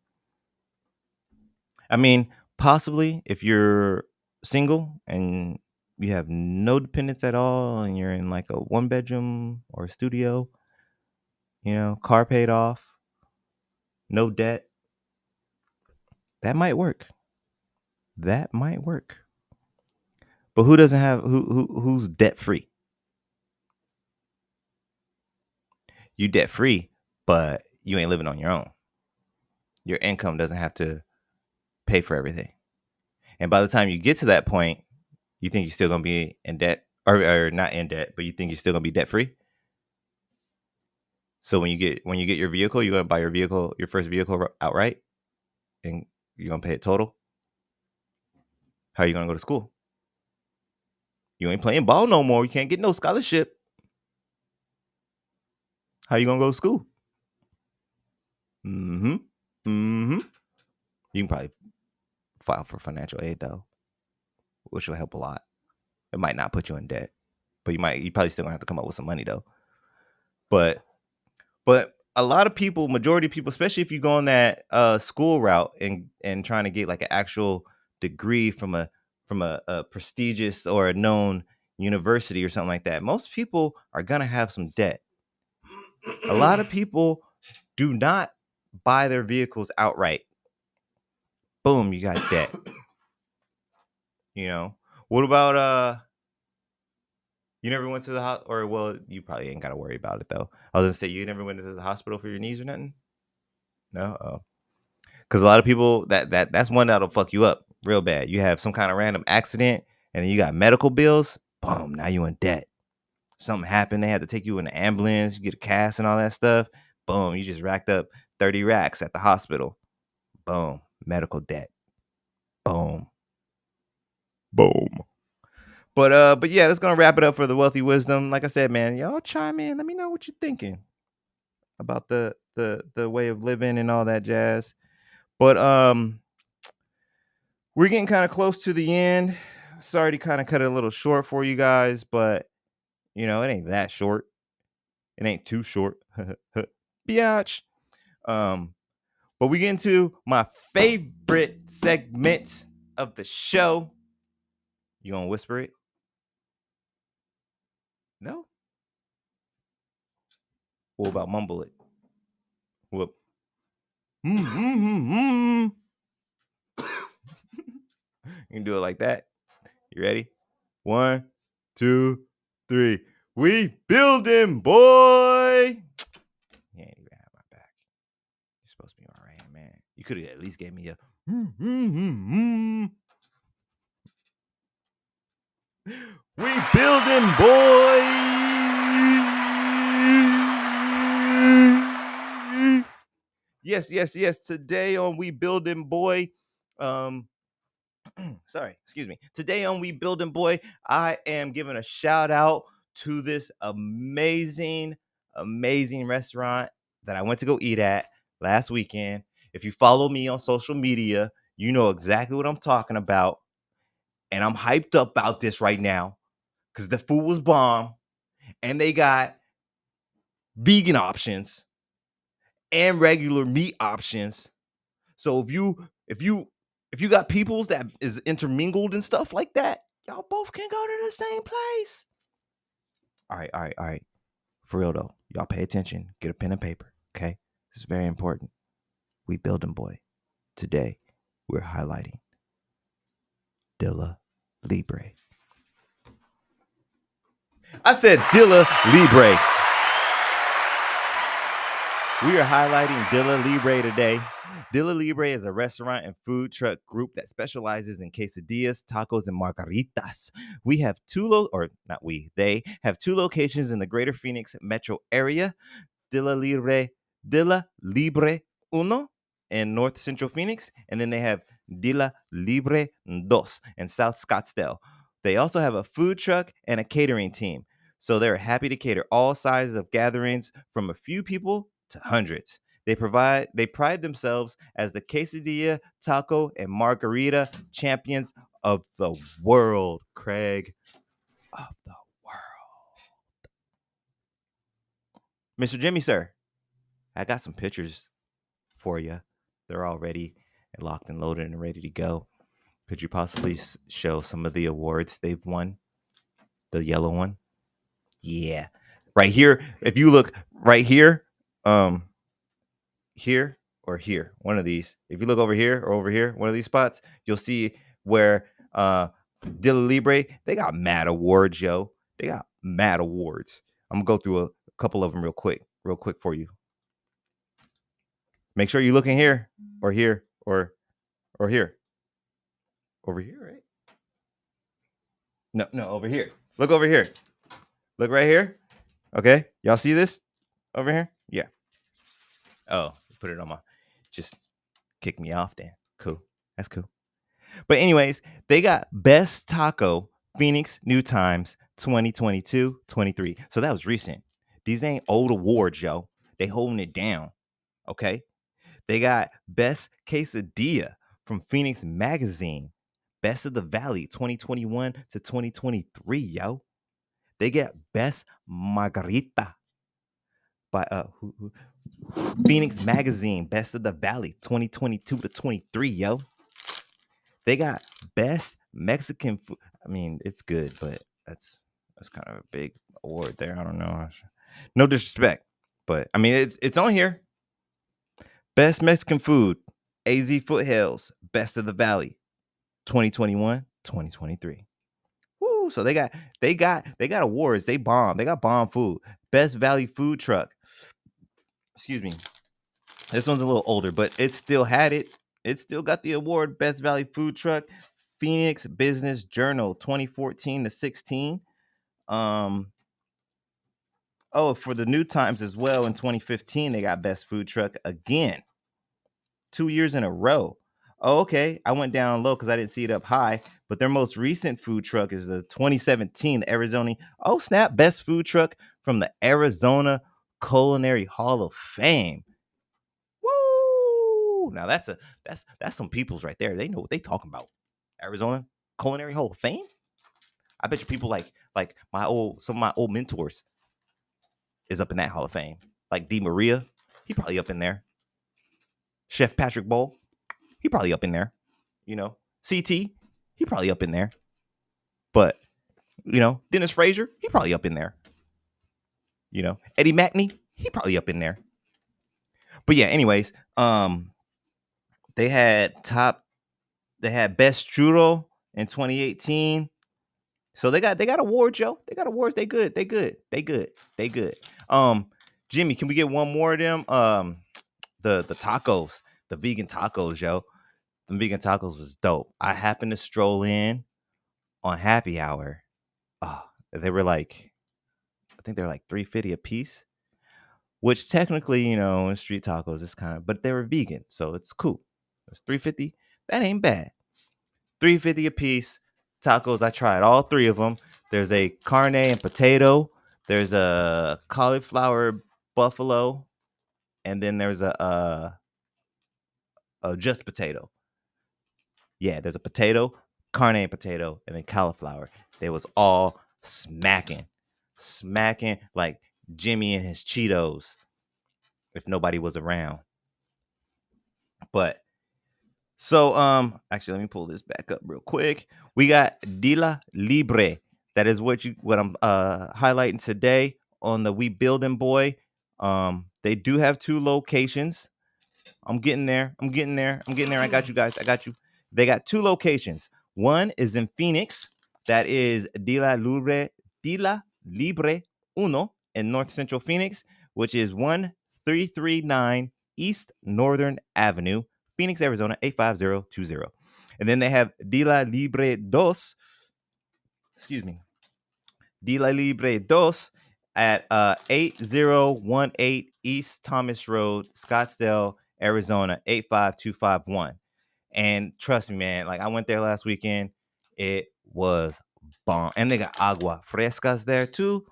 A: I mean, possibly if you're single and you have no dependents at all and you're in like a 1-bedroom or a studio, car paid off, no debt, that might work. That might work. But who doesn't have who's debt free? You debt free, but you ain't living on your own. Your income doesn't have to pay for everything. And by the time you get to that point, you think you're still gonna be in debt, or not in debt, but you think you're still gonna be debt free. So when you get your vehicle, you're gonna buy your first vehicle outright, and you're gonna pay it total. How are you gonna go to school? You ain't playing ball no more. You can't get no scholarship. How you gonna go to school? Mm-hmm. Mm-hmm. You can probably file for financial aid though, which will help a lot. It might not put you in debt, but you probably still gonna have to come up with some money though. But a lot of people, majority of people, especially if you go on that school route and trying to get like an actual degree from a prestigious or a known university or something like that, most people are gonna have some debt. A lot of people do not buy their vehicles outright. Boom, you got debt. You know. What about you never went to the or well, you probably ain't gotta worry about it though. I was gonna say you never went to the hospital for your knees or nothing? No? Oh. Because a lot of people that's one that'll fuck you up real bad. You have some kind of random accident and then you got medical bills, boom, now you in debt. Something happened, they had to take you in an ambulance, you get a cast and all that stuff. Boom, you just racked up 30 racks at the hospital. Boom, medical debt. Boom. Boom. But yeah, that's gonna wrap it up for the wealthy wisdom. Like I said, man, y'all chime in. Let me know what you're thinking about the way of living and all that jazz. But we're getting kind of close to the end. Sorry to kind of cut it a little short for you guys, but it ain't that short. It ain't too short. Biatch. Um, but we get into my favorite segment of the show. You gonna whisper it? No? What about mumble it? Whoop. You can do it like that. You ready? 1, 2, 3. We building, boy. You ain't even have my back. You're supposed to be my right hand man. You could have at least gave me a. We building, boy. Yes, yes, yes. Today on We Building, boy. Sorry, excuse me. Today on We Building, boy, I am giving a shout out to this amazing, amazing restaurant that I went to go eat at last weekend. If you follow me on social media, you know exactly what I'm talking about. And I'm hyped up about this right now because the food was bomb and they got vegan options and regular meat options. So if you got peoples that is intermingled and stuff like that, y'all both can go to the same place. All right, all right, all right. For real though, y'all pay attention. Get a pen and paper, okay? This is very important. We building, boy. Today, we're highlighting Dilla Libre. I said Dilla Libre. We are highlighting Dilla Libre today. Dilla Libre is a restaurant and food truck group that specializes in quesadillas, tacos, and margaritas. We have they have two locations in the greater Phoenix metro area. Dilla Libre Uno in North Central Phoenix, and then they have Dilla Libre Dos in South Scottsdale. They also have a food truck and a catering team. So they're happy to cater all sizes of gatherings from a few people to hundreds. They pride themselves as the quesadilla, taco, and margarita champions of the world, Craig. Of the world. Mr. Jimmy, sir, I got some pictures for you. They're all ready and locked and loaded and ready to go. Could you possibly show some of the awards they've won? The yellow one? Yeah. Right here. If you look right here, here or here, one of these. If you look over here or over here, one of these spots, you'll see where Dilla Libre, they got mad awards, yo. They got mad awards. I'm gonna go through a couple of them real quick for you. Make sure you're looking here or here or here over here, right? No, no, over here. Look over here. Look right here. Okay, y'all see this over here? Yeah. Oh, put it on my. Just kick me off then. Cool. That's cool. But anyways, they got best taco Phoenix New Times 2022-23. So that was recent. These ain't old awards, yo. They holding it down. Okay. They got best quesadilla from Phoenix Magazine. Best of the Valley 2021 to 2023, yo. They get best margarita by Phoenix Magazine, Best of the Valley 2022 to 23, yo. They got best Mexican food. I mean, it's good, but that's kind of a big award there. I don't know. No disrespect, but I mean, it's on here. Best Mexican food, AZ Foothills, Best of the Valley, 2021, 2023. Woo! So they got awards. They bomb. They got bomb food. Best Valley food truck. Excuse me. This one's a little older, but it still had it. It still got the award Best Valley Food Truck. Phoenix Business Journal 2014 to 16. Um oh, for the New Times as well in 2015 they got Best Food Truck again. 2 years in a row. Oh, okay. I went down low cuz I didn't see it up high, but their most recent food truck is the 2017 the Arizona. Oh, snap, Best Food Truck from the Arizona Culinary Hall of Fame. Woo! Now that's some peoples right there. They know what they talking about. Arizona Culinary Hall of Fame. I bet you people like some of my old mentors is up in that Hall of Fame. Like D Maria, he probably up in there. Chef Patrick Bowl, he probably up in there. You know, CT, he probably up in there. But Dennis Frazier, he probably up in there. Eddie Mackney, he probably up in there. But yeah, anyways, they had best churro in 2018. So they got awards, yo. They got awards. They good. They good. They good. They good. Jimmy, can we get one more of them? The tacos, the vegan tacos, yo. The vegan tacos was dope. I happened to stroll in on happy hour. They were like, I think they're like $3.50 a piece, which technically, in street tacos is kind of, but they were vegan, so it's cool. It's $3.50. That ain't bad. $3.50 a piece. Tacos, I tried all three of them. There's a carne and potato. There's a cauliflower buffalo, and then there's a just potato. Yeah, there's a potato, carne and potato, and then cauliflower. They was all smacking like Jimmy and his Cheetos. If nobody was around, but so actually let me pull this back up real quick. We got Dila Libre. That is what I'm highlighting today on the We Building Boy. They do have 2 locations. I'm getting there. I'm getting there. I'm getting there. I got you guys. I got you. They got 2 locations. One is in Phoenix. That is Dila Libre Uno in North Central Phoenix, which is 1339 East Northern Avenue, Phoenix, Arizona 85020. And then they have Dila Libre Dos. Excuse me. Dila Libre Dos at 8018 East Thomas Road, Scottsdale, Arizona 85251. And trust me, man, like I went there last weekend. It was bomb. And they got agua frescas there too.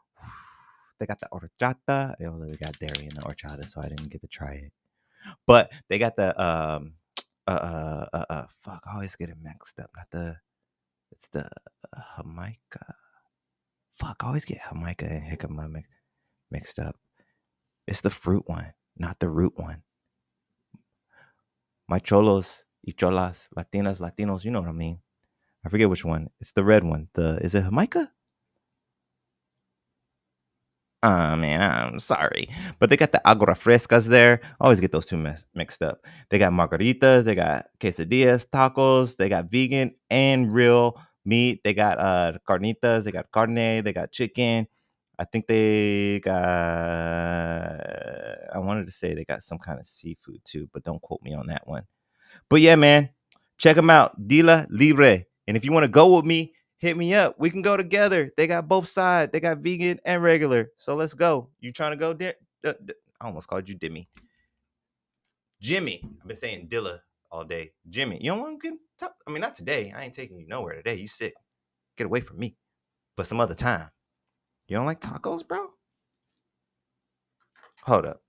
A: They got the horchata. Although they got dairy in the horchata, so I didn't get to try it. But they got the fuck, I always get it mixed up. It's the Jamaica. Fuck, I always get Jamaica and Jicama mixed up. It's the fruit one, not the root one. My cholos y cholas, Latinas, Latinos, you know what I mean. I forget which one. It's the red one. Is it Jamaica? Man, I'm sorry. But they got the agua frescas there. I always get those two mixed up. They got margaritas, they got quesadillas, tacos, they got vegan and real meat. They got carnitas, they got carne, they got chicken. I think they got, I wanted to say they got some kind of seafood too, but don't quote me on that one. But yeah, man, Check them out, Dila Libre. And if you want to go with me, hit me up. We can go together. They got both sides. They got vegan and regular. So let's go. You trying to go? I almost called you Dimmy. Jimmy. I've been saying Dilla all day. Jimmy, you don't want to talk? I mean, not today. I ain't taking you nowhere today. You sick. Get away from me. But some other time. You don't like tacos, bro? Hold up.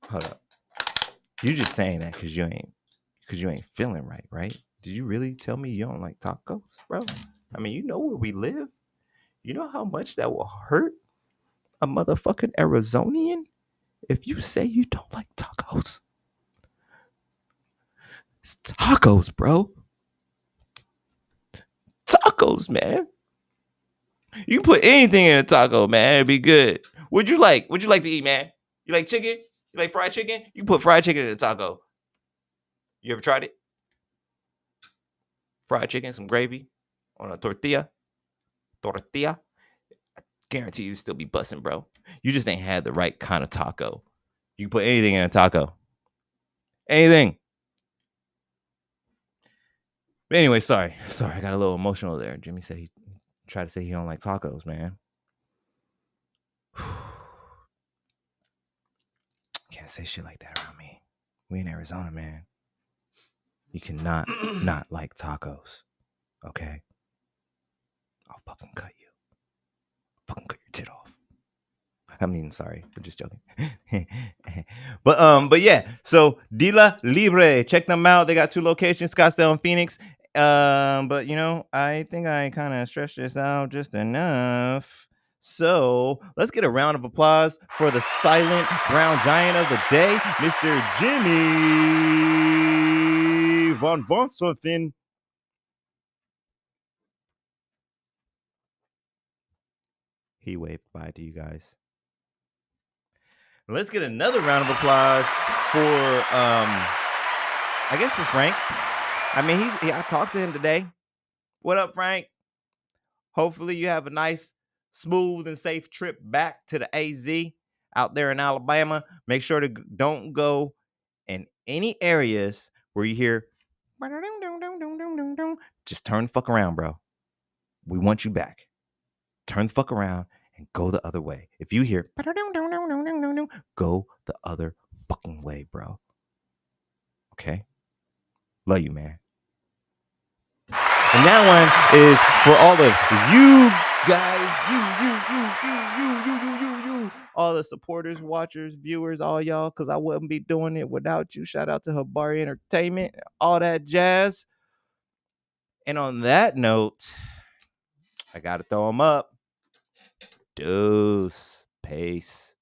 A: You just saying that because you ain't feeling right, right? Did you really tell me you don't like tacos, bro? I mean, you know where we live. You know how much that will hurt a motherfucking Arizonian if you say you don't like tacos. It's tacos, bro. Tacos, man. You can put anything in a taco, man. It'd be good. What'd you like? What'd you like to eat, man? You like chicken? You like fried chicken? You can put fried chicken in a taco. You ever tried it? Fried chicken, some gravy on a tortilla. Tortilla. Guarantee you still be busting, bro. You just ain't had the right kind of taco. You can put anything in a taco. Anything. But anyway, sorry. I got a little emotional there. Jimmy said he tried to say he don't like tacos, man. Can't say shit like that around me. We in Arizona, man. You cannot not like tacos. Okay? I'll fucking cut you. Fucking cut your tit off. I mean, sorry, I'm just joking. but yeah. So Dila Libre, check them out. They got 2 locations, Scottsdale and Phoenix. But you know, I think I kind of stretched this out just enough. So let's get a round of applause for the silent brown giant of the day, Mr. Jimmy von Vonsoffen. He waved bye to you guys. Let's get another round of applause for I guess for Frank. I mean, I talked to him today. What up, Frank? Hopefully you have a nice, smooth, and safe trip back to the AZ out there in Alabama. Make sure to don't go in any areas where you hear just turn the fuck around, bro. We want you back. Turn the fuck around and go the other way. If you hear go the other fucking way, bro. Okay? Love you, man. And that one is for all of you guys, you, all the supporters, watchers, viewers, all y'all, because I wouldn't be doing it without you. Shout out to Habari Entertainment, all that jazz. And on that note, I got to throw them up. Deuce. Peace.